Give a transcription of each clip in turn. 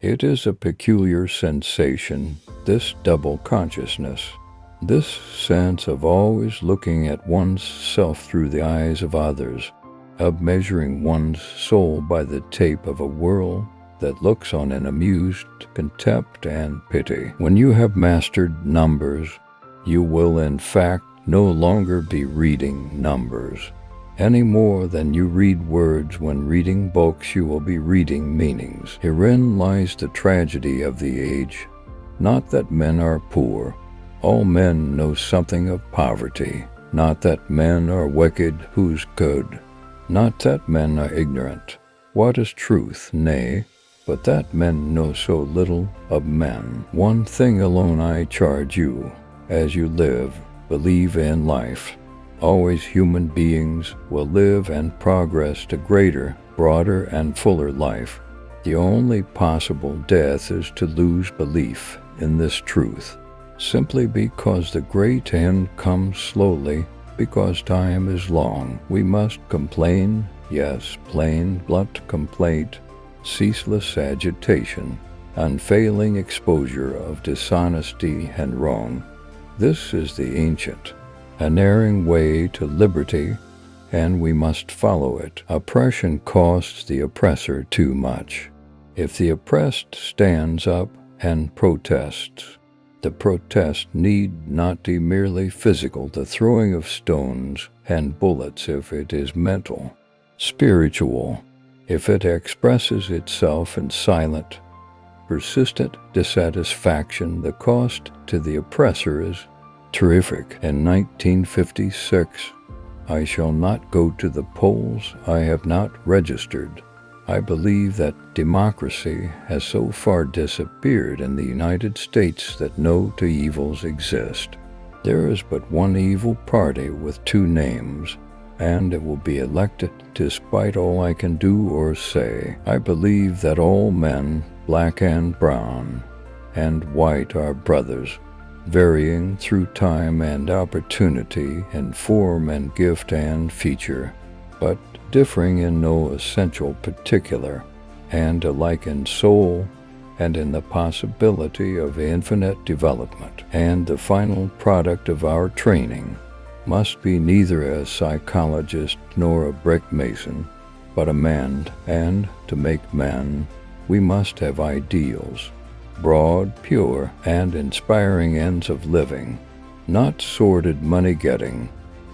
It is a peculiar sensation, this double consciousness, this sense of always looking at one's self through the eyes of others, of measuring one's soul by the tape of a world that looks on in amused contempt and pity. When you have mastered numbers, you will in fact no longer be reading numbers. Any more than you read words when reading books, you will be reading meanings. Herein lies the tragedy of the age. Not that men are poor. All men know something of poverty. Not that men are wicked who's good. Not that men are ignorant. What is truth? Nay, but that men know so little of men. One thing alone I charge you, as you live, believe in life. Always human beings will live and progress to greater, broader, and fuller life. The only possible death is to lose belief in this truth, simply because the great end comes slowly, because time is long. We must complain, yes, plain, blunt complaint, ceaseless agitation, unfailing exposure of dishonesty and wrong. This is the ancient, unerring way to liberty, and we must follow it. Oppression costs the oppressor too much. If the oppressed stands up and protests, the protest need not be merely physical, the throwing of stones and bullets if it is mental, spiritual, if it expresses itself in silent, persistent dissatisfaction. The cost to the oppressor is terrific. In 1956, I shall not go to the polls. I have not registered. I believe that democracy has so far disappeared in the United States that no two evils exist. There is but one evil party with two names, and it will be elected despite all I can do or say. I believe that all men, black and brown and white, are brothers, varying through time and opportunity in form and gift and feature, but differing in no essential particular, and alike in soul and in the possibility of infinite development. And the final product of our training must be neither a psychologist nor a brick mason, but a man, and to make men, we must have ideals, broad, pure, and inspiring ends of living, not sordid money-getting.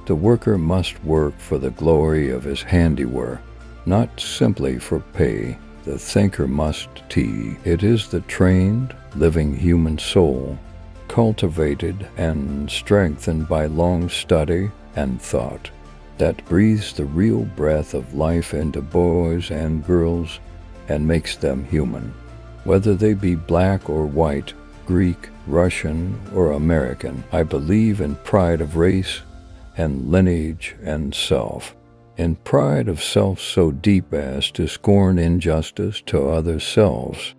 The worker must work for the glory of his handiwork, not simply for pay. The thinker must be. It is the trained, living human soul, cultivated and strengthened by long study and thought, that breathes the real breath of life into boys and girls and makes them human, whether they be black or white, Greek, Russian, or American. I believe in pride of race and lineage and self, in pride of self so deep as to scorn injustice to other selves,